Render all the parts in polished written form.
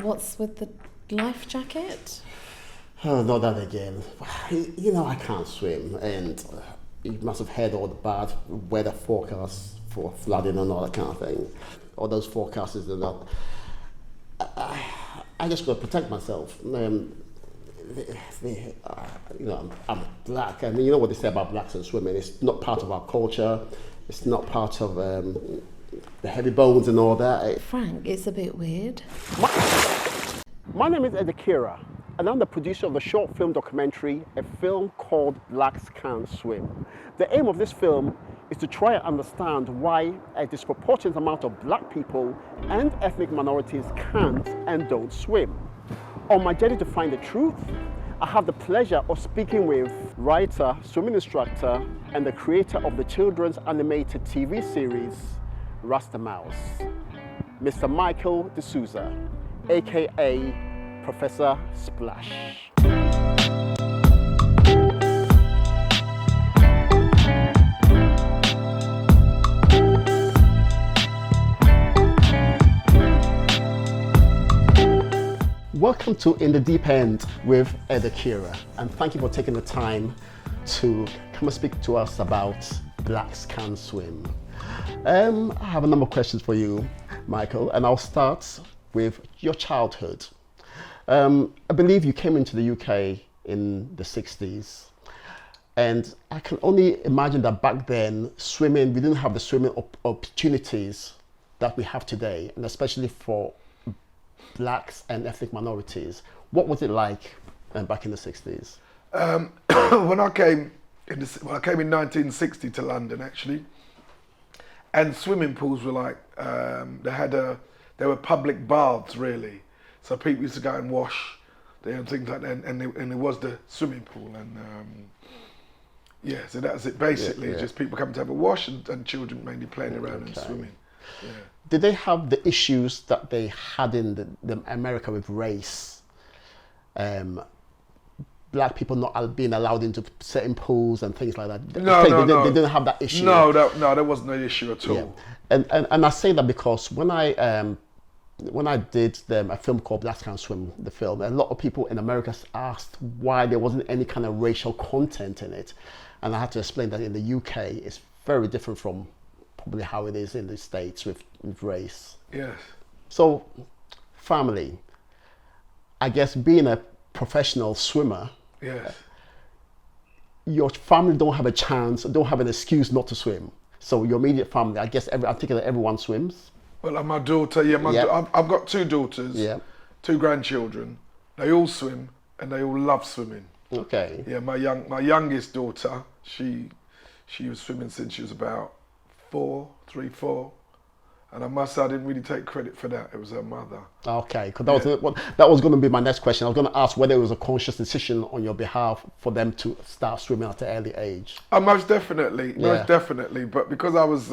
What's with the life jacket? Oh, not that again. You know, I can't swim, and you must have heard all the bad weather forecasts for flooding and all that kind of thing. All those forecasts are not. I just got to protect myself. I'm black, and you know what they say about blacks and swimming. It's not part of our culture. It's not part of the heavy bones and all that. Frank, it's a bit weird. My name is Ed Accura, and I'm the producer of the short film documentary, a film called Blacks Can't Swim. The aim of this film is to try and understand why a disproportionate amount of black people and ethnic minorities can't and don't swim. On my journey to find the truth, I have the pleasure of speaking with writer, swimming instructor, and the creator of the children's animated TV series, Rasta Mouse, Mr. Michael de Souza, aka Professor Splash. Welcome to In the Deep End with Ed Accura, and thank you for taking the time to come and speak to us about Blacks Can Swim. I have a number of questions for you, Michael, and I'll start with your childhood. I believe you came into the UK in the 60s, and I can only imagine that back then swimming, we didn't have the swimming opportunities that we have today, and especially for blacks and ethnic minorities. What was it like back in the 60s? When I came in 1960 to London, actually, and swimming pools were like they were public baths, really. So people used to go and wash there and things like that, and there was the swimming pool, and so that was it basically. Just people coming to have a wash, and children mainly playing around and swimming. Yeah. Did they have the issues that they had in the America with race? Black people not being allowed into certain pools and things like that. No. They didn't have that issue. No, that wasn't an issue at all. Yeah. And I say that because when I did a film called Blacks Can't Swim, the film, a lot of people in America asked why there wasn't any kind of racial content in it, and I had to explain that in the UK it's very different from probably how it is in the States with race. Yes. So, family, I guess being a professional swimmer, yes, your family don't have an excuse not to swim. So your immediate family, I guess I think that everyone swims. Well, my daughter, I've got two daughters, two grandchildren. They all swim and they all love swimming. Okay. Yeah, my youngest daughter, she was swimming since she was about 4, and I must say I didn't really take credit for that. It was her mother. Okay, because that was going to be my next question. I was going to ask whether it was a conscious decision on your behalf for them to start swimming at an early age. Most definitely. But because I was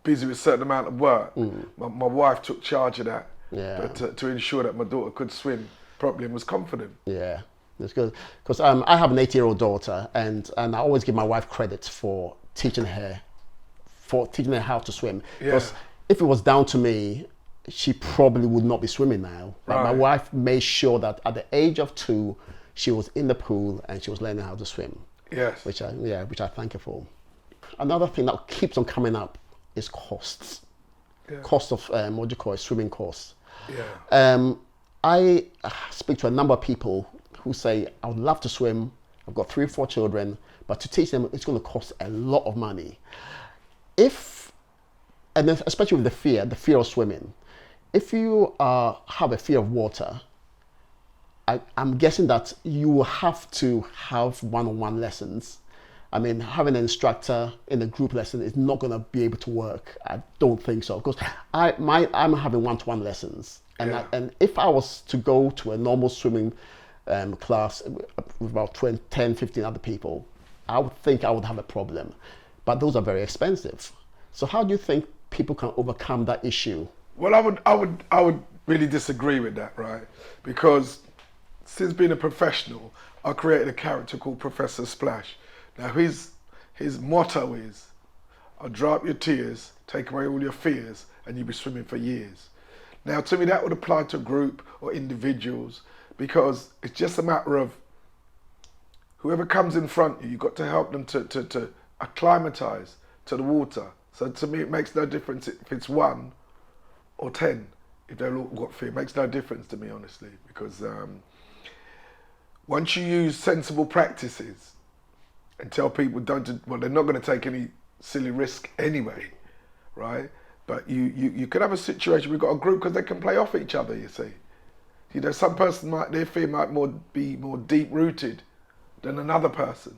busy with a certain amount of work, my wife took charge of that. Yeah. To ensure that my daughter could swim properly and was confident. Yeah, that's good. Because I have an 8-year-old daughter, and I always give my wife credit for teaching her how to swim. Because if it was down to me, she probably would not be swimming now. But my wife made sure that at the age of 2, she was in the pool and she was learning how to swim. Yes. Which I thank her for. Another thing that keeps on coming up is costs. Yeah. Cost of swimming course. Yeah. I speak to a number of people who say, I would love to swim. I've got 3 or 4 children, but to teach them, it's going to cost a lot of money. And then especially with the fear of swimming, if you have a fear of water, I'm guessing that you will have to have one-on-one lessons. I mean, having an instructor in a group lesson is not going to be able to work. I don't think so, because I'm having one-to-one lessons, and if I was to go to a normal swimming class with about 10, 15 other people, I would think I would have a problem. But those are very expensive. So how do you think people can overcome that issue? Well, I would really disagree with that, right? Because since being a professional, I created a character called Professor Splash. Now his motto is, I'll dry up your tears, take away all your fears, and you'll be swimming for years. Now, to me, that would apply to a group or individuals, because it's just a matter of whoever comes in front of you, you've got to help them to acclimatise to the water. So to me, it makes no difference if it's 1 or 10. If they've all got fear, it makes no difference to me, honestly, because once you use sensible practices and tell people well, they're not going to take any silly risk anyway, right? But you could have a situation, we've got a group, because they can play off each other, you see. You know, some person their fear might be more deep rooted than another person.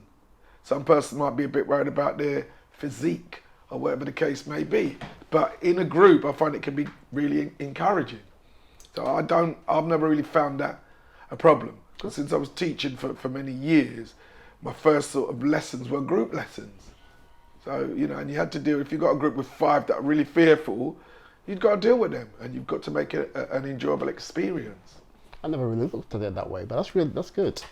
Some person might be a bit worried about their physique or whatever the case may be. But in a group, I find it can be really encouraging. So I've never really found that a problem. Since I was teaching for many years, my first sort of lessons were group lessons. So, you know, and you had to deal, if you've got a group with 5 that are really fearful, you've got to deal with them, and you've got to make it an enjoyable experience. I never really looked at it that way, but that's good.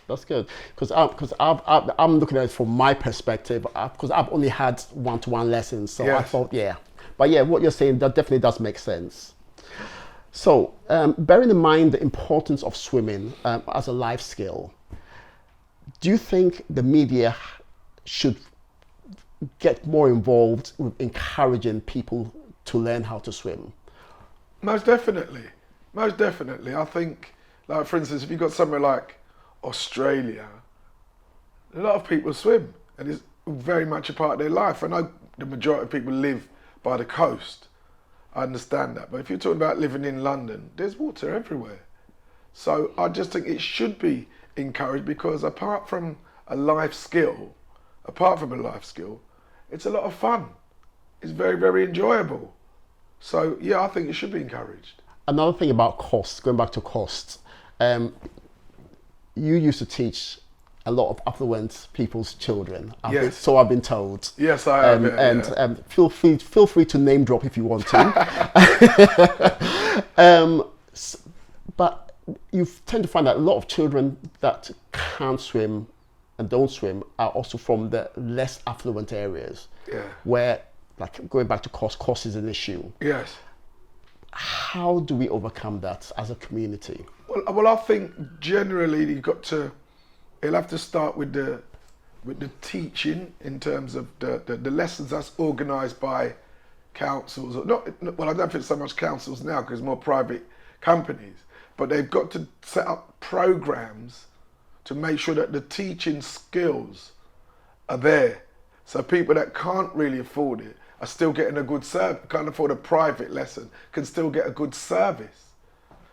That's good, because I'm looking at it from my perspective, because I've only had one-to-one lessons, so yes. I thought, yeah. But yeah, what you're saying, that definitely does make sense. So, bearing in mind the importance of swimming as a life skill, do you think the media should get more involved with encouraging people to learn how to swim? Most definitely. Most definitely. I think, like, for instance, if you've got somewhere like Australia, a lot of people swim, and it's very much a part of their life. I know the majority of people live by the coast. I understand that. But if you're talking about living in London, there's water everywhere. So I just think it should be encouraged, because apart from a life skill, it's a lot of fun. It's very, very enjoyable. So yeah, I think it should be encouraged. Another thing about costs, going back to costs, you used to teach a lot of affluent people's children. Yes. So I've been told. Yes, I have. And feel free to name drop if you want to. But you tend to find that a lot of children that can't swim and don't swim are also from the less affluent areas, where, like, going back to cost is an issue. Yes. How do we overcome that as a community? Well, I think generally it'll have to start with the teaching, in terms of the lessons that's organised by councils. I don't think it's so much councils now, because it's more private companies, but they've got to set up programmes to make sure that the teaching skills are there. So people that can't really afford it are still getting a good service, can't afford a private lesson, can still get a good service.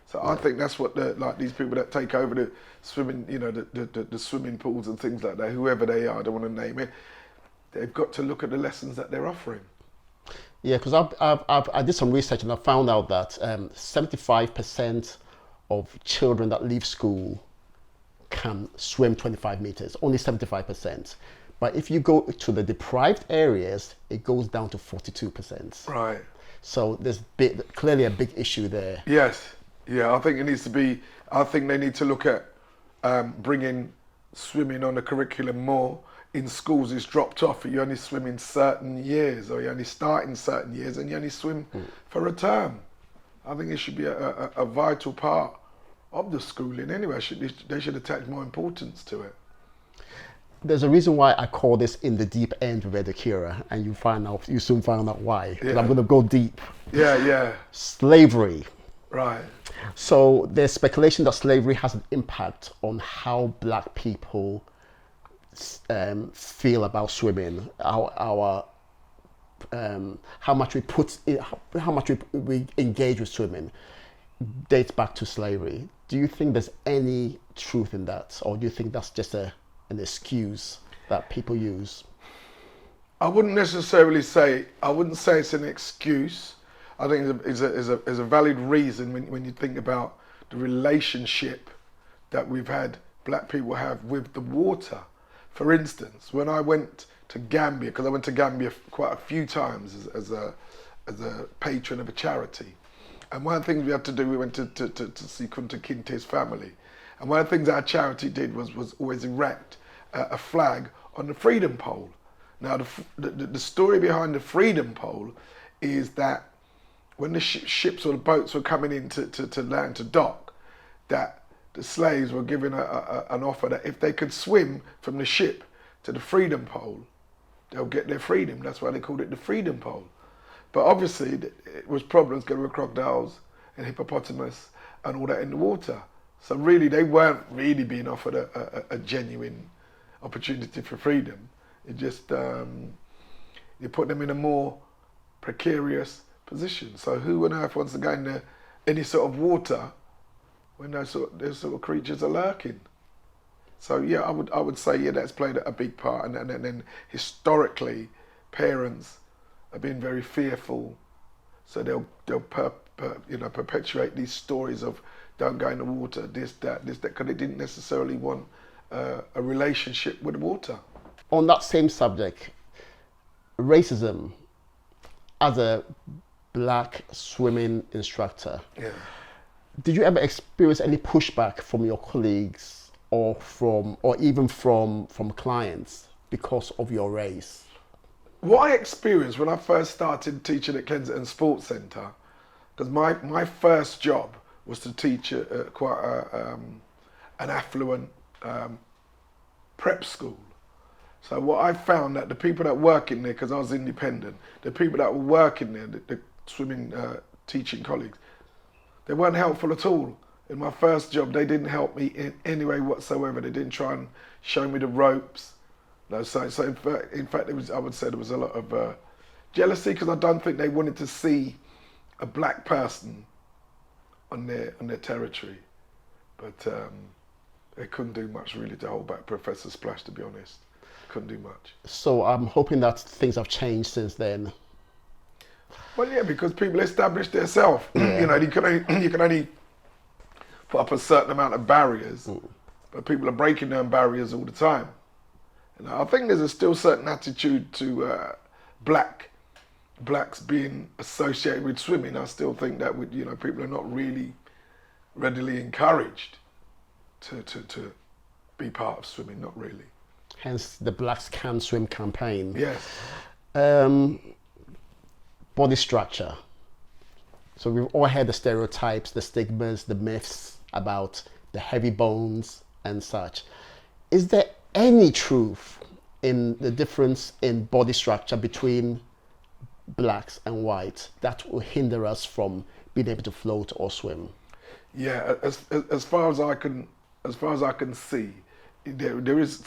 So I think that's what these people that take over the swimming, you know, the swimming pools and things like that, whoever they are, I don't want to name it, they've got to look at the lessons that they're offering. Yeah, because I did some research, and I found out that 75% of children that leave school can swim 25 meters, only 75%. But if you go to the deprived areas, it goes down to 42%. Right. So there's clearly a big issue there. Yes. Yeah, I think it needs to be, I think they need to look at bringing swimming on the curriculum more. In schools, it's dropped off. You only swim in certain years, or you only start in certain years, and you only swim for a term. I think it should be a vital part of the schooling anyway. They should attach more importance to it. There's a reason why I call this In the Deep End with Ed Accura, and you soon find out why. Yeah. I'm going to go deep. Yeah. Slavery. Right. So there's speculation that slavery has an impact on how black people feel about swimming, how much we engage with swimming dates back to slavery. Do you think there's any truth in that, or do you think that's just an excuse that people use? I wouldn't necessarily say, it's an excuse. I think it's a valid reason when you think about the relationship that we've had, black people have, with the water. For instance, when I went to Gambia, because I went to Gambia quite a few times as a patron of a charity, and one of the things we had to do, we went to see Kunta Kinte's family, and one of the things our charity did was always erect a flag on the Freedom Pole. Now the story behind the Freedom Pole is that when the ships or the boats were coming in to land, to dock, that the slaves were given an offer that if they could swim from the ship to the freedom pole, they'll get their freedom. That's why they called it the freedom pole. But obviously, it was problems getting with crocodiles and hippopotamus and all that in the water. So really, they weren't really being offered a genuine opportunity for freedom. It just, you put them in a more precarious position. So who on earth wants to go into any sort of water when those sort of creatures are lurking? So yeah, I would say yeah, that's played a big part. And then historically, parents have been very fearful, so they'll perpetuate these stories of don't go in the water, this, that, because they didn't necessarily want a relationship with water. On that same subject, racism, as a black swimming instructor, Yeah. did you ever experience any pushback from your colleagues or even from clients because of your race? What I experienced when I first started teaching at Kensington Sports Centre, because my first job was to teach at quite an affluent prep school. So what I found that the people that work in there, because I was independent, the people that were working there, the swimming teaching colleagues, they weren't helpful at all. In my first job, they didn't help me in any way whatsoever. They didn't try and show me the ropes. No, so in fact, I would say there was a lot of jealousy, because I don't think they wanted to see a black person on their territory. But they couldn't do much really to hold back Professor Splash, to be honest. Couldn't do much. So I'm hoping that things have changed since then. Well, yeah, because people established themselves. Yeah. You know, you can only put up a certain amount of barriers, but people are breaking down barriers all the time. And I think there's a still certain attitude to blacks being associated with swimming. I still think that people are not really readily encouraged to be part of swimming. Not really. Hence the Blacks Can Swim campaign. Yes. Body structure. So we've all heard the stereotypes, the stigmas, the myths about the heavy bones and such. Is there any truth in the difference in body structure between blacks and whites that will hinder us from being able to float or swim? Yeah, as far as I can see, there is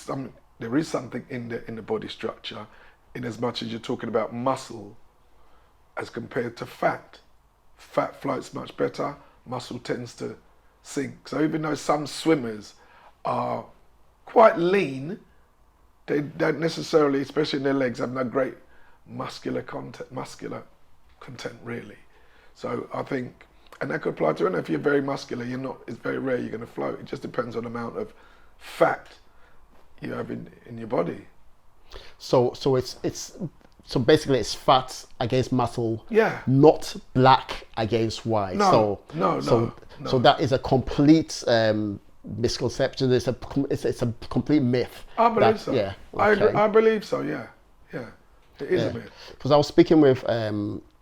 something in the body structure, in as much as you're talking about muscle as compared to fat. Fat floats much better, muscle tends to sink. So even though some swimmers are quite lean, they don't necessarily, especially in their legs, have no great muscular content really. So I think, and that could apply to anyone. If you're very muscular, it's very rare you're going to float. It just depends on the amount of fat you have in your body. So basically it's fat against muscle, Yeah. not black against white. No. So that is a complete misconception. It's a complete myth. I believe so. Yeah. I believe so. Yeah. It is a myth. Because I was speaking with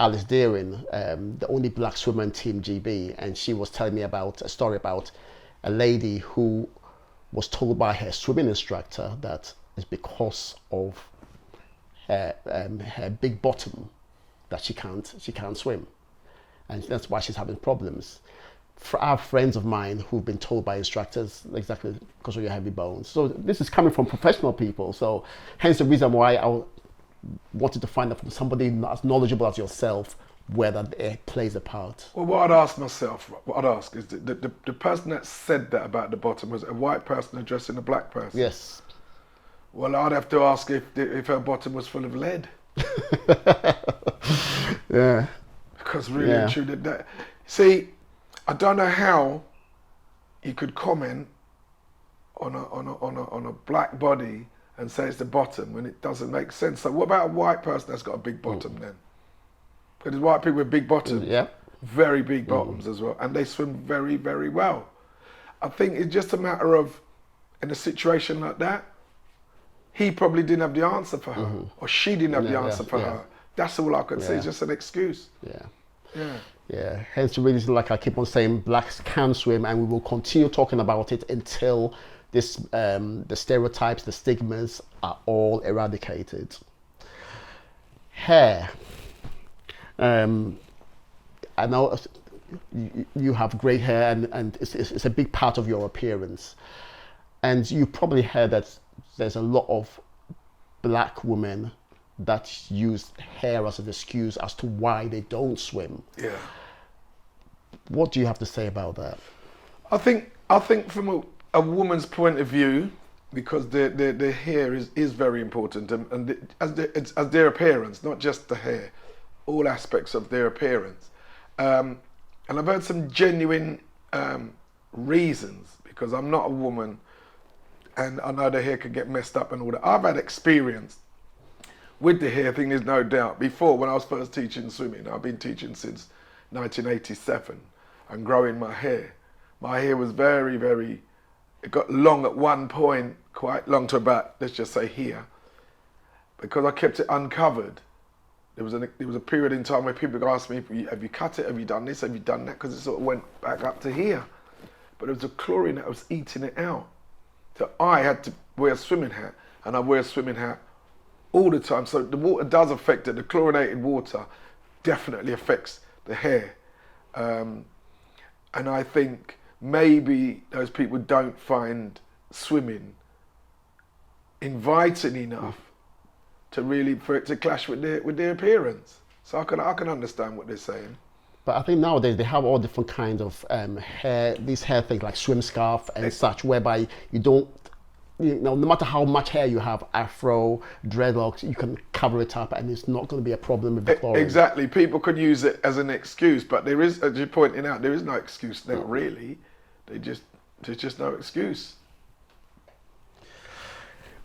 Alice Deering, the only black swimmer in Team GB, and she was telling me about a story about a lady who was told by her swimming instructor that it's because of her big bottom that she can't swim, and that's why she's having problems. For our friends of mine who've been told by instructors exactly because of your heavy bones. So this is coming from professional people. So hence the reason why I wanted to find out from somebody as knowledgeable as yourself whether it plays a part. Well, what I'd ask is the person that said that about the bottom was a white person addressing a black person. Yes. Well, I'd have to ask if her bottom was full of lead. Yeah. Because really and truly, that see, I don't know how you could comment on a black body and say it's the bottom when it doesn't make sense. So what about a white person that's got a big bottom then? Because there's white people with big bottoms, very big bottoms as well, and they swim very, very well. I think it's just a matter of, in a situation like that, he probably didn't have the answer for her, or she didn't have the answer for her. That's all I could say. It's just an excuse. Yeah. Yeah. Yeah, hence the reason, like I keep on saying, blacks can swim, and we will continue talking about it until this, the stereotypes, the stigmas are all eradicated. Hair. I know you have grey hair, and it's a big part of your appearance. And you probably heard that there's a lot of black women that use hair as an excuse as to why they don't swim. Yeah. What do you have to say about that? I think from a woman's point of view, because their hair is very important, and as their appearance, not just the hair, all aspects of their appearance. And I've heard some genuine reasons, because I'm not a woman, and I know the hair can get messed up and all that. I've had experience with the hair thing, there's no doubt. Before, when I was first teaching swimming, I've been teaching since 1987, and growing my hair. My hair was very, very, it got long at one point, quite long to about, let's just say here. Because I kept it uncovered, there was a period in time where people would ask me, have you cut it, have you done this, have you done that? Because it sort of went back up to here. But there was a chlorine that was eating it out. So I had to wear a swimming hat, and I wear a swimming hat all the time. So the water does affect it. The chlorinated water definitely affects the hair. And I think maybe those people don't find swimming inviting enough to really, for it to clash with their appearance. So I can understand what they're saying. But I think nowadays they have all different kinds of hair, these hair things like swim scarf and such, whereby you don't, no matter how much hair you have, afro, dreadlocks, you can cover it up and it's not going to be a problem with the chlorine. Exactly. People could use it as an excuse, but there is, as you're pointing out, there is no excuse now, really. There's just no excuse.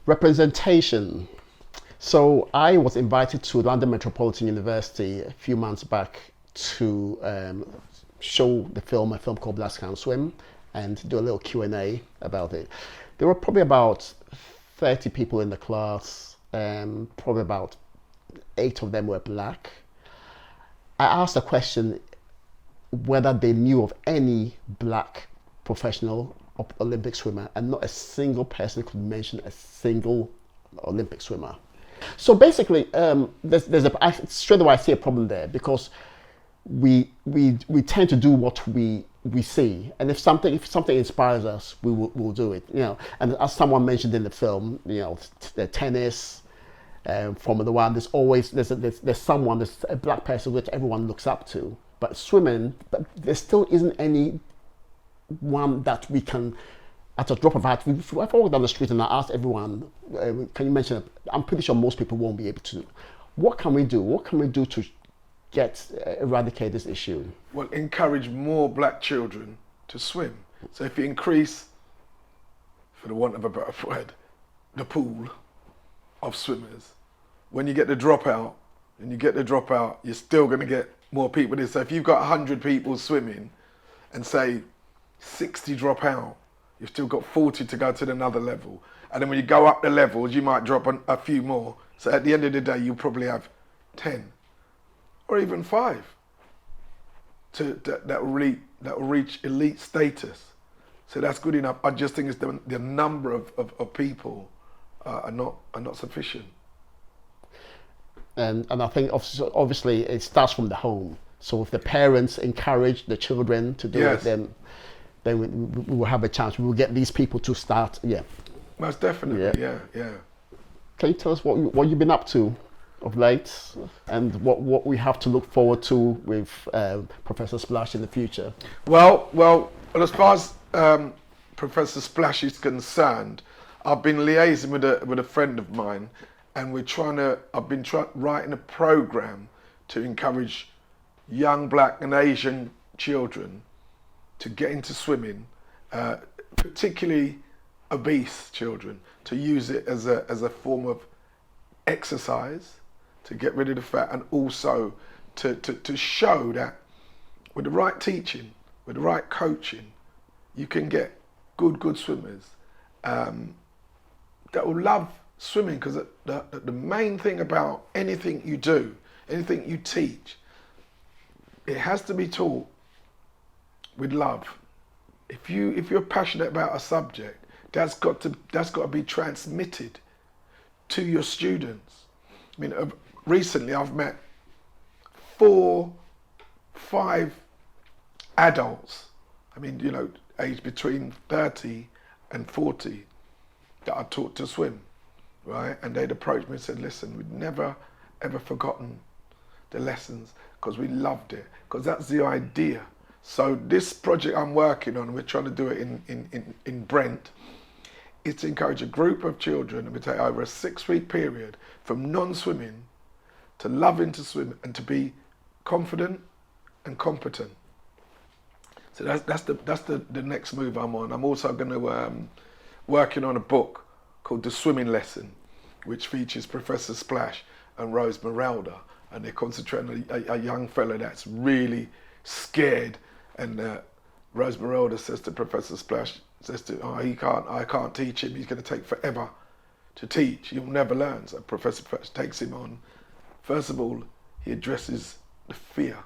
Representation. So I was invited to London Metropolitan University a few months back to show a film called Blacks Can Swim, and do a little Q&A about it. There were probably about 30 people in the class, probably about 8 of them were black. I asked a question whether they knew of any black professional Olympic swimmer, and not a single person could mention a single Olympic swimmer. So basically, straight away I see a problem there, because we tend to do what we see, and if something inspires us, we'll do it. And as someone mentioned in the film, the tennis, Formula One, there's always there's a black person which everyone looks up to. But swimming, there still isn't any one that we can, at a drop of a hat, if I walk down the street and I ask everyone, can you mention it? I'm pretty sure most people won't be able to. What can we do? What can we do to eradicate this issue? Well, encourage more black children to swim. So if you increase, for the want of a better word, the pool of swimmers, when you get the dropout, you're still going to get more people there. So if you've got 100 people swimming and say 60 drop out, you've still got 40 to go to another level. And then when you go up the levels, you might drop a few more. So at the end of the day, you'll probably have 10 or even 5 that will reach elite status. So that's good enough. I just think it's the number of people are not sufficient. And I think obviously it starts from the home. So if the parents encourage the children to do it, then we will have a chance. We will get these people to start. Yeah. Most definitely. Yeah. Can you tell us what you've been up to of late, and what we have to look forward to with Professor Splash in the future? Well, as far as Professor Splash is concerned, I've been liaising with a friend of mine, and I've been writing a program to encourage young black and Asian children to get into swimming, particularly obese children, to use it as a form of exercise, to get rid of the fat, and also to show that with the right teaching, with the right coaching, you can get good swimmers that will love swimming. Because the main thing about anything you do, anything you teach, it has to be taught with love. If you're passionate about a subject, that's got to be transmitted to your students. I mean, recently I've met 4, 5 adults. I mean, you know, aged between 30 and 40 that I taught to swim, right? And they'd approached me and said, listen, we'd never ever forgotten the lessons because we loved it, because that's the idea. So this project I'm working on, we're trying to do it in Brent, is to encourage a group of children, and we take over a 6-week period from non-swimming to loving to swim and to be confident and competent. So that's the next move I'm on. I'm also going to working on a book called The Swimming Lesson, which features Professor Splash and Rose Merelda, and they're concentrating on a young fella that's really scared. And Rose Merelda says to Professor Splash, I can't teach him. He's going to take forever to teach. He'll never learn. So Professor Splash takes him on. First of all, he addresses the fear,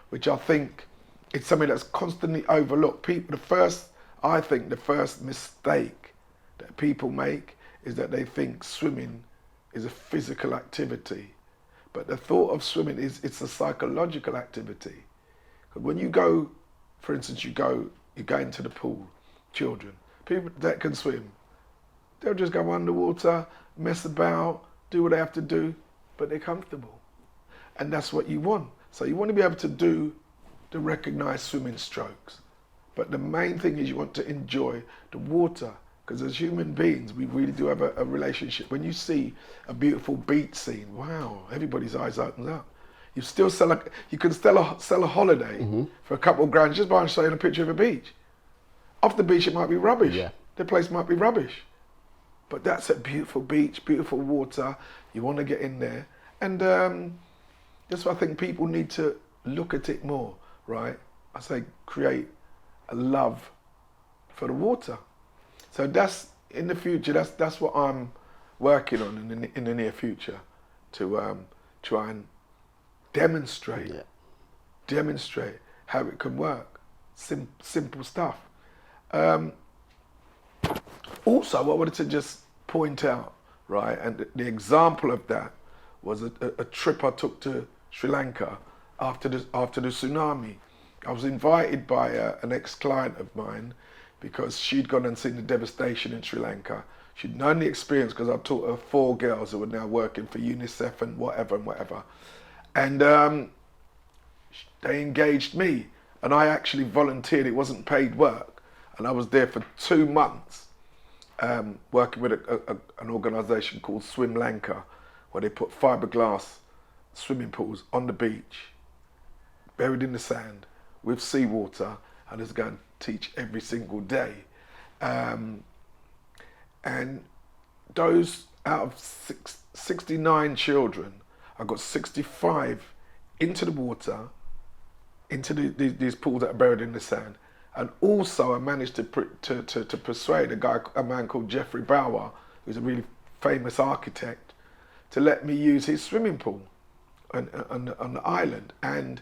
which I think it's something that's constantly overlooked. The first mistake that people make is that they think swimming is a physical activity. But the thought of swimming it's a psychological activity. When you go, for instance, you go into the pool, children, people that can swim, they'll just go underwater, mess about, do what they have to do, but they're comfortable. And that's what you want. So you want to be able to do the recognized swimming strokes. But the main thing is you want to enjoy the water, because as human beings, we really do have a relationship. When you see a beautiful beach scene, wow, everybody's eyes opens up. You can sell a holiday for a couple of grand just by showing a picture of a beach. Off the beach, it might be rubbish. Yeah. The place might be rubbish. But that's a beautiful beach, beautiful water. You want to get in there. And that's why I think people need to look at it more, right? I say create a love for the water. So that's, in the future, that's what I'm working on in the near future, to try and demonstrate how it can work. Simple stuff. Also, I wanted to just point out, right, and the example of that was a trip I took to Sri Lanka after the tsunami. I was invited by an ex-client of mine because she'd gone and seen the devastation in Sri Lanka. She'd known the experience because I taught her 4 girls who were now working for UNICEF and whatever. And they engaged me, and I actually volunteered. It wasn't paid work, and I was there for 2 months working with an organisation called Swim Lanka, where they put fiberglass swimming pools on the beach, buried in the sand, with seawater, and just go and teach every single day. And those, out of 69 children, I got 65 into the water, into these pools that are buried in the sand. And also I managed to persuade a man called Jeffrey Bauer, who's a really famous architect, to let me use his swimming pool on the island. And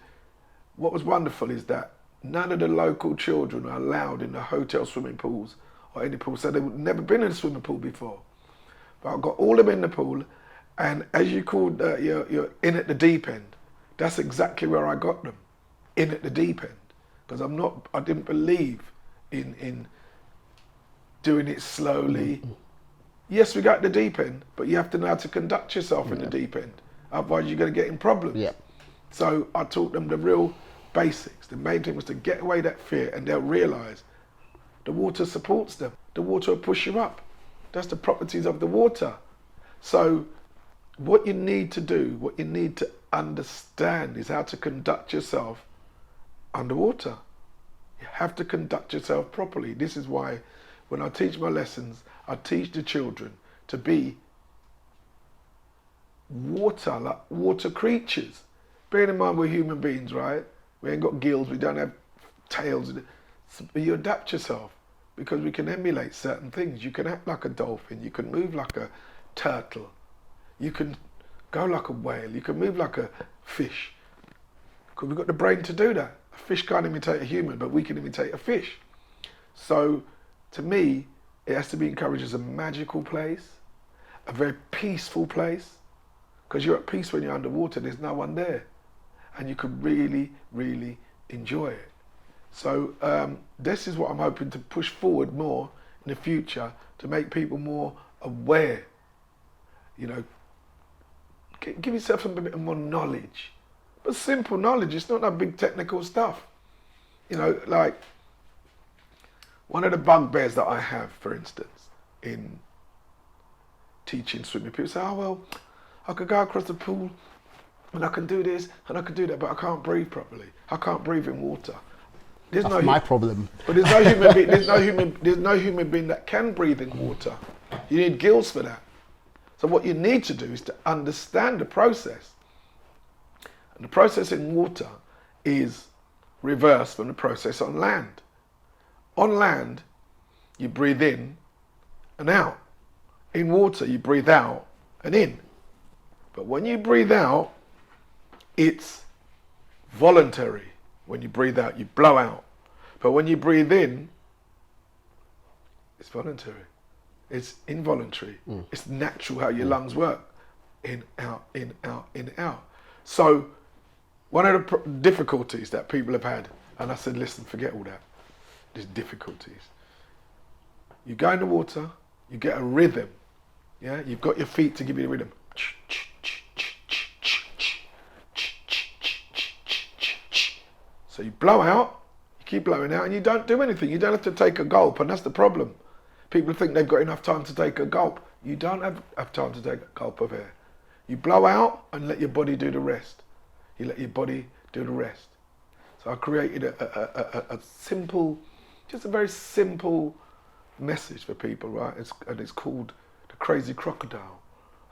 what was wonderful is that none of the local children are allowed in the hotel swimming pools or any pool, so they've never been in a swimming pool before. But I got all of them in the pool, and as you called, you're in at the deep end. That's exactly where I got them, in at the deep end, because I didn't believe in doing it slowly. Yes, we got the deep end, but you have to know how to conduct yourself in the deep end. Otherwise, you're going to get in problems. Yeah. So I taught them the real basics. The main thing was to get away that fear, and they'll realise the water supports them. The water will push you up. That's the properties of the water. So what you need to do, what you need to understand is how to conduct yourself underwater. You have to conduct yourself properly. This is why when I teach my lessons, I teach the children to be water creatures. Bearing in mind we're human beings, right? We ain't got gills, we don't have tails. But you adapt yourself because we can emulate certain things. You can act like a dolphin, you can move like a turtle, you can go like a whale, you can move like a fish. because we've got the brain to do that. A fish can't imitate a human, but we can imitate a fish. So to me, it has to be encouraged as a magical place, a very peaceful place, because you're at peace when you're underwater, there's no one there. And you can really, really enjoy it. So this is what I'm hoping to push forward more in the future, to make people more aware. You know, give yourself a bit more knowledge. But simple knowledge, it's not that big technical stuff. You know, like one of the bugbears that I have, for instance, in teaching swimming, people say, oh, well, I could go across the pool and I can do this and I can do that, but I can't breathe properly. I can't breathe in water. That's my problem. But there's no human being. There's no human being that can breathe in water. You need gills for that. So what you need to do is to understand the process. And the process in water is reversed from the process on land. On land, you breathe in and out. In water, you breathe out and in. But when you breathe out, it's voluntary. When you breathe out, you blow out. But when you breathe in, it's voluntary. It's involuntary. It's natural how your lungs work. In, out, in, out, in, out. So one of the difficulties that people have had, and I said, listen, forget all that. There's difficulties. You go in the water, you get a rhythm. Yeah, you've got your feet to give you the rhythm. So you blow out, you keep blowing out, and you don't do anything. You don't have to take a gulp, and that's the problem. People think they've got enough time to take a gulp. You don't have time to take a gulp of air. You blow out and let your body do the rest. You let your body do the rest. So I created a simple, just a very simple message for people, right? It's called the Crazy Crocodile.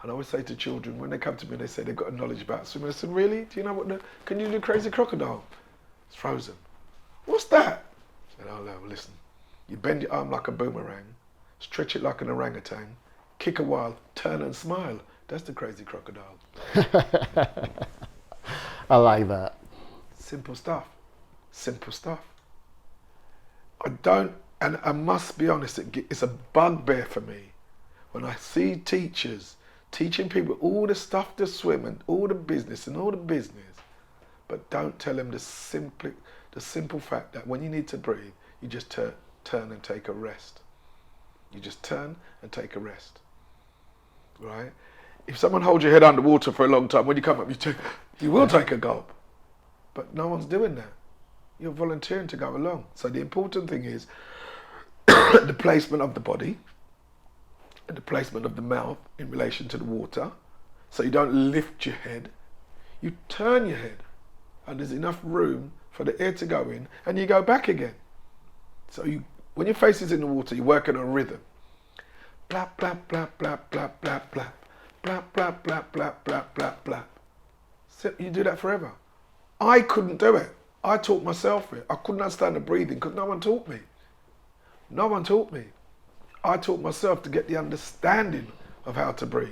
And I always say to children, when they come to me, they say they've got knowledge about swimming. I said, really? Do you know can you do Crazy Crocodile? It's frozen. What's that? I said, oh no, listen. You bend your arm like a boomerang, stretch it like an orangutan, kick a while, turn and smile. That's the Crazy Crocodile. I like that. Simple stuff. Simple stuff. And I must be honest, it's a bugbear for me when I see teachers teaching people all the stuff to swim and all the business, but don't tell them the simple fact that when you need to breathe, you just turn and take a rest. You just turn and take a rest, right? If someone holds your head underwater for a long time, when you come up, you will take a gulp, but no one's doing that. You're volunteering to go along. So the important thing is the placement of the body and the placement of the mouth in relation to the water. So you don't lift your head, you turn your head, and there's enough room for the air to go in, and you go back again. So when your face is in the water, you're working on rhythm. Blap, blap, blap, blap, blap, blap, blap. Blap, blap, blap, blap, blap, blap, blap. So you do that forever. I couldn't do it. I taught myself it. I couldn't understand the breathing because no one taught me. No one taught me. I taught myself to get the understanding of how to breathe.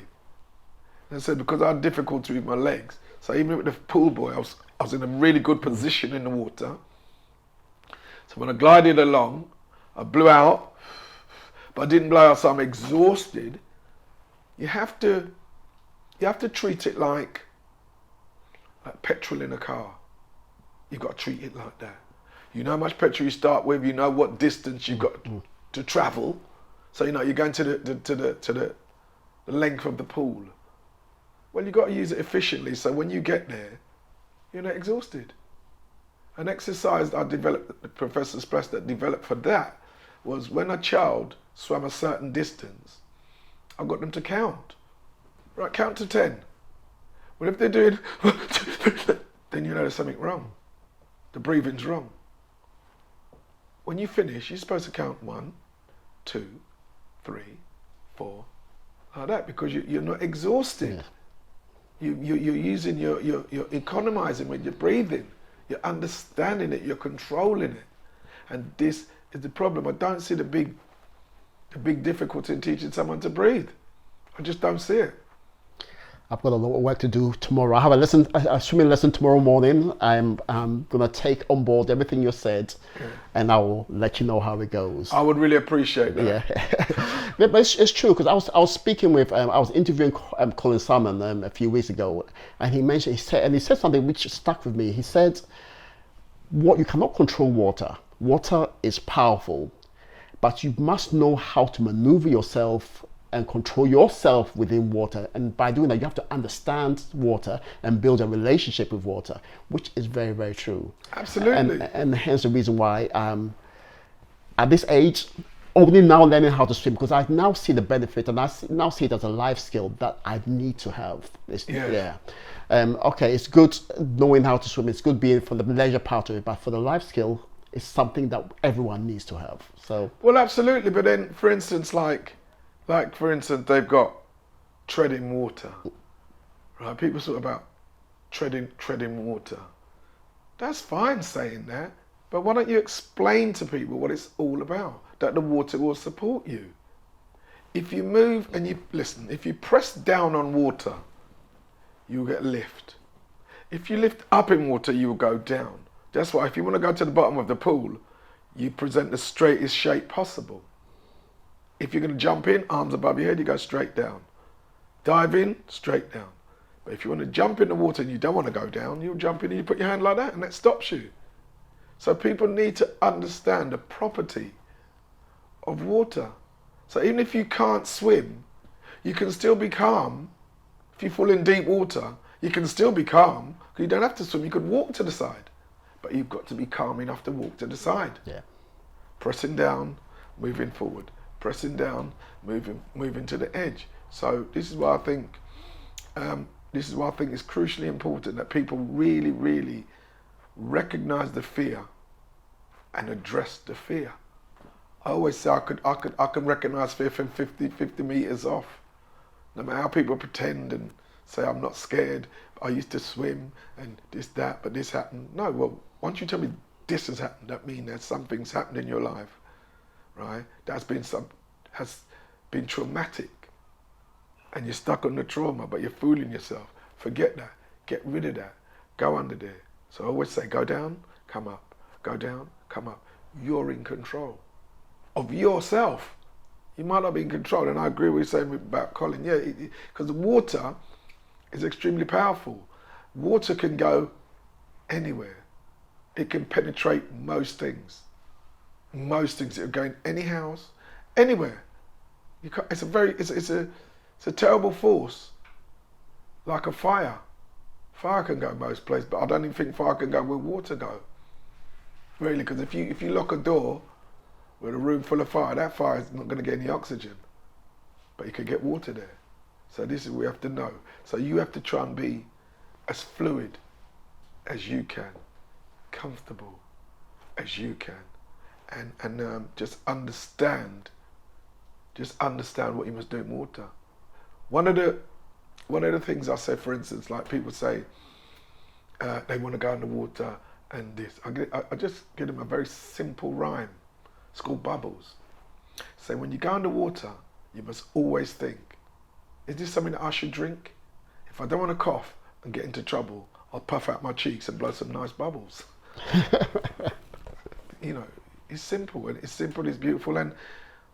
And I said, because I had difficulty with my legs, so even with the pool boy, I was in a really good position in the water. So when I glided along, I blew out, but I didn't blow out, so I'm exhausted. You have to treat it like petrol in a car. You've got to treat it like that. You know how much petrol you start with. You know what distance you've got to travel. So you know you're going to the length of the pool. Well, you've got to use it efficiently. So when you get there, you're not exhausted. An exercise I developed, Professor Splash that developed for that, was when a child swam a certain distance, I got them to count. Right, count to 10. Well, if they're doing, then you know there's something wrong. The breathing's wrong. When you finish, you're supposed to count 1, 2, 3, 4, like that, because you're not exhausted. Yeah. You're using you're economizing when you're breathing. You're understanding it. You're controlling it. And this is the problem. I don't see the big difficulty in teaching someone to breathe. I just don't see it. I've got a lot of work to do tomorrow. I have a swimming lesson tomorrow morning. I'm gonna take on board everything you said, and I will let you know how it goes. I would really appreciate that. Yeah, but it's true because I was speaking with I was interviewing Colin Salmon a few weeks ago, and he said something which stuck with me. He said, "What you cannot control water. Water is powerful, but you must know how to maneuver yourself and control yourself within water. And by doing that, you have to understand water and build a relationship with water," which is very, very true. Absolutely. And hence the reason why at this age, only now learning how to swim, because I now see the benefit and now see it as a life skill that I need to have. Okay, it's good knowing how to swim. It's good being for the leisure part of it, but for the life skill, it's something that everyone needs to have. So. Well, absolutely. But then, for instance, like for instance, they've got treading water, right? People talk about treading water. That's fine saying that, but why don't you explain to people what it's all about? That the water will support you. If you move and if you press down on water, you'll get lift. If you lift up in water, you will go down. That's why if you want to go to the bottom of the pool, you present the straightest shape possible. If you're going to jump in, arms above your head, you go straight down. Dive in, straight down. But if you want to jump in the water and you don't want to go down, you'll jump in and you put your hand like that and that stops you. So people need to understand the property of water. So even if you can't swim, you can still be calm. If you fall in deep water, you can still be calm because you don't have to swim. You could walk to the side, but you've got to be calm enough to walk to the side. Yeah. Pressing down, moving forward. Pressing down, moving to the edge. So this is why I think it's crucially important that people really, really recognize the fear and address the fear. I always say I can recognize fear from 50 meters off. No matter how people pretend and say I'm not scared, I used to swim and this, that, but this happened. No, well, once you tell me this has happened, that means that something's happened in your life. Right? Has been traumatic, and you're stuck on the trauma, but you're fooling yourself. Forget that. Get rid of that. Go under there. So I always say, go down, come up. Go down, come up. You're in control of yourself. You might not be in control, and I agree with you saying about Colin. Yeah, because the water is extremely powerful. Water can go anywhere. It can penetrate most things. Most things. It'll go in any house, anywhere. It's a terrible force, like a fire. Fire can go most places, but I don't even think fire can go where water go. Really, because if you lock a door with a room full of fire, that fire is not going to get any oxygen, but you can get water there. So this is what we have to know. So you have to try and be as fluid as you can, comfortable as you can. And just understand what you must do in water. One of the things I say, for instance, like people say they want to go in the water and this. I just give them a very simple rhyme. It's called bubbles. So when you go in the water, you must always think, is this something that I should drink? If I don't want to cough and get into trouble, I'll puff out my cheeks and blow some nice bubbles. You know, it's simple, and it's beautiful. And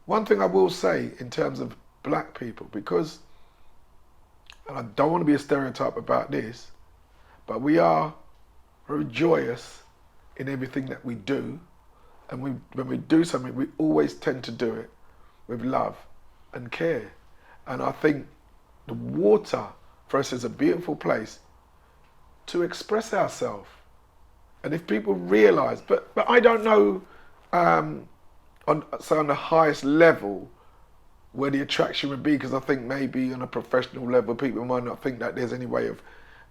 one thing I will say in terms of black people, because, and I don't want to be a stereotype about this, but we are very joyous in everything that we do. And when we do something, we always tend to do it with love and care. And I think the water for us is a beautiful place to express ourselves. And if people realize, but I don't know, on the highest level where the attraction would be, because I think maybe on a professional level people might not think that there's any way of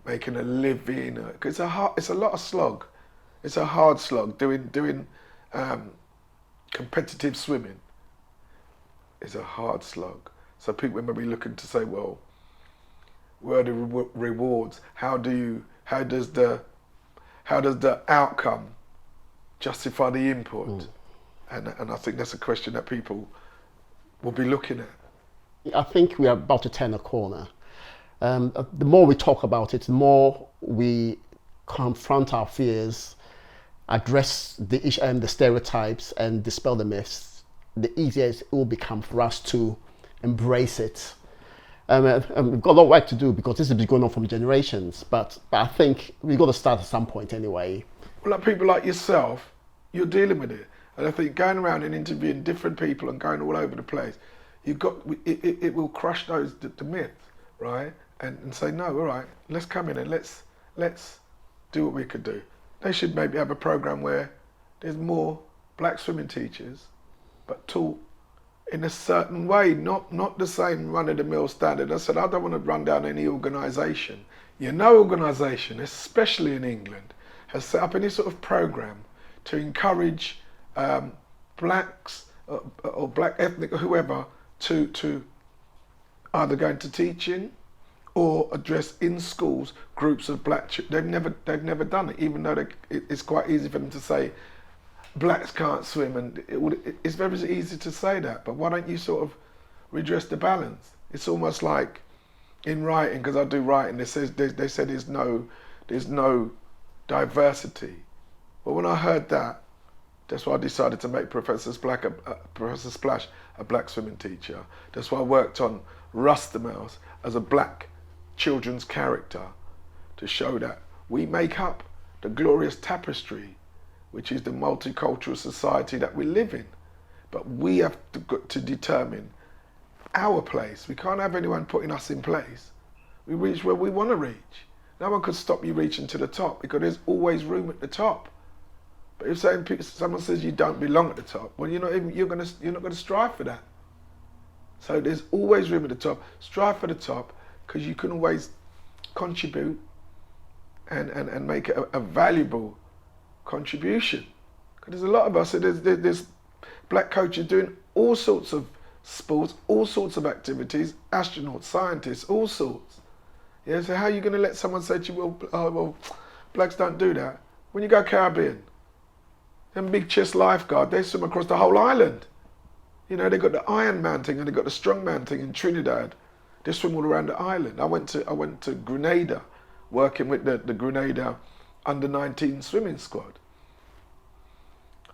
making a living. Because it's a lot of slog. It's a hard slog doing competitive swimming. It's a hard slog. So people may be looking to say, well, where are the rewards? How does the outcome justify the input? And I think that's a question that people will be looking at. I think we are about to turn a corner. The more we talk about it, the more we confront our fears, address the stereotypes, and dispel the myths, the easier it will become for us to embrace it. And we've got a lot of work to do because this has been going on for generations, but I think we've got to start at some point anyway. Well, like people like yourself, you're dealing with it. And I think going around and interviewing different people and going all over the place, it will crush the myths, right? And say, no, all right, let's come in and let's do what we could do. They should maybe have a program where there's more black swimming teachers, but taught in a certain way, not the same run-of-the-mill standard. I said, I don't want to run down any organisation. No organisation, especially in England, has set up any sort of program to encourage blacks or black ethnic or whoever to either go into teaching or address in schools groups of black children. They've never done it, even though it's quite easy for them to say blacks can't swim, and it's very easy to say that. But why don't you sort of redress the balance? It's almost like in writing, because I do writing. They say there's no diversity. But when I heard that, that's why I decided to make Professor Splash a black swimming teacher. That's why I worked on Rasta Mouse as a black children's character, to show that we make up the glorious tapestry, which is the multicultural society that we live in. But we have to determine our place. We can't have anyone putting us in place. We reach where we want to reach. No one could stop you reaching to the top, because there's always room at the top. But if someone says you don't belong at the top, well, you're not gonna strive for that. So there's always room at the top. Strive for the top, because you can always contribute and make it a valuable contribution. Because there's a lot of us. So there's black coaches doing all sorts of sports, all sorts of activities, astronauts, scientists, all sorts. Yeah. So how are you going to let someone say to you, well, blacks don't do that? When you go Caribbean, them big chest lifeguard, they swim across the whole island. You know, they got the Iron Man thing and they got the Strong Man thing in Trinidad. They swim all around the island. I went to Grenada, working with the Grenada under-19 swimming squad.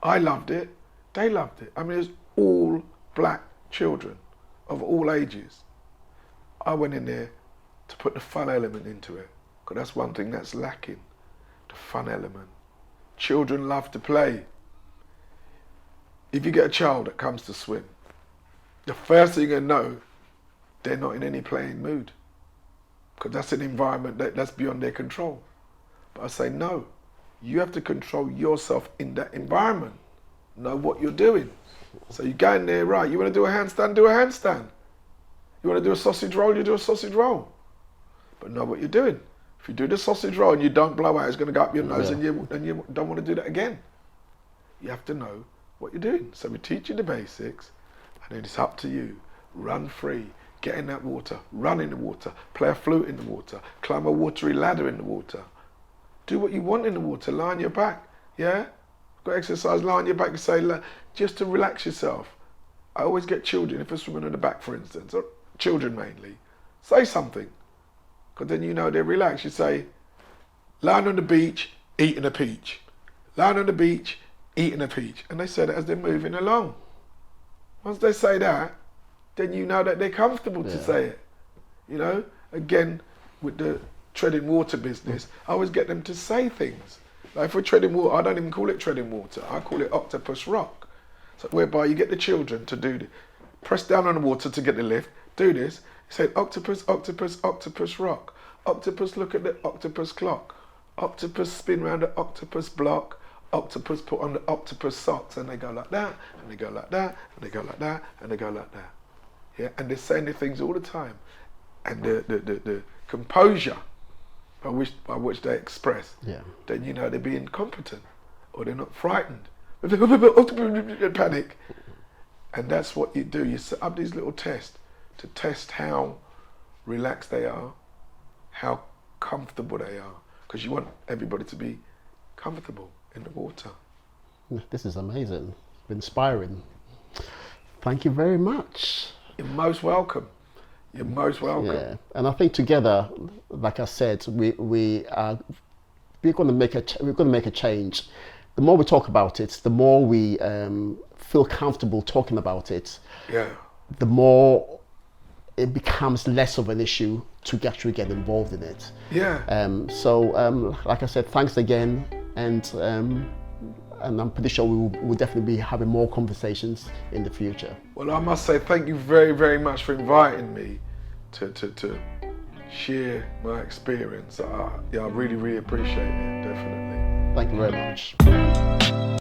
I loved it. They loved it. I mean, it was all black children of all ages. I went in there to put the fun element into it, because that's one thing that's lacking, the fun element. Children love to play. If you get a child that comes to swim, the first thing you know, they're not in any playing mood, because that's an environment that's beyond their control. But I say, no, you have to control yourself in that environment. Know what you're doing. So you go in there, right, you want to do a handstand, do a handstand. You want to do a sausage roll, you do a sausage roll. But know what you're doing. If you do the sausage roll and you don't blow out, it's going to go up your nose, and you don't want to do that again. You have to know what you're doing. So we teach you the basics, and then it's up to you. Run free, get in that water, run in the water, play a flute in the water, climb a watery ladder in the water. Do what you want in the water, lie on your back, yeah? Got exercise, lie on your back, and say, just to relax yourself. I always get children, if they're swimming on the back, for instance, or children mainly, say something, because then you know they're relaxed. You say, lying on the beach, eating a peach. Lying on the beach, eating a peach. And they say that as they're moving along. Once they say that, then you know that they're comfortable to say it. You know, again, with the treading water business, I always get them to say things. Like if we're treading water, I don't even call it treading water, I call it octopus rock. So whereby you get the children to do, press down on the water to get the lift, do this, you say octopus, octopus, octopus rock. Octopus look at the octopus clock. Octopus spin round the octopus block. Octopus put on the octopus socks, and they go like that, and they go like that, and they go like that, and they go like that. Yeah, and they're saying the things all the time. And the composure by which they express, then you know they're being competent, or they're not frightened. Panic. And that's what you do. You set up these little tests to test how relaxed they are, how comfortable they are, because you want everybody to be comfortable in the water. This is amazing, inspiring. Thank you very much. You're most welcome. You're most welcome. Yeah, and I think together, like I said, we're going to make a change. The more we talk about it, the more we feel comfortable talking about it. Yeah. The more it becomes less of an issue to actually get involved in it. Yeah. Like I said, thanks again, and I'm pretty sure we will definitely be having more conversations in the future. Well, I must say thank you very, very much for inviting me to share my experience. I really, really appreciate it, definitely. Thank you very much.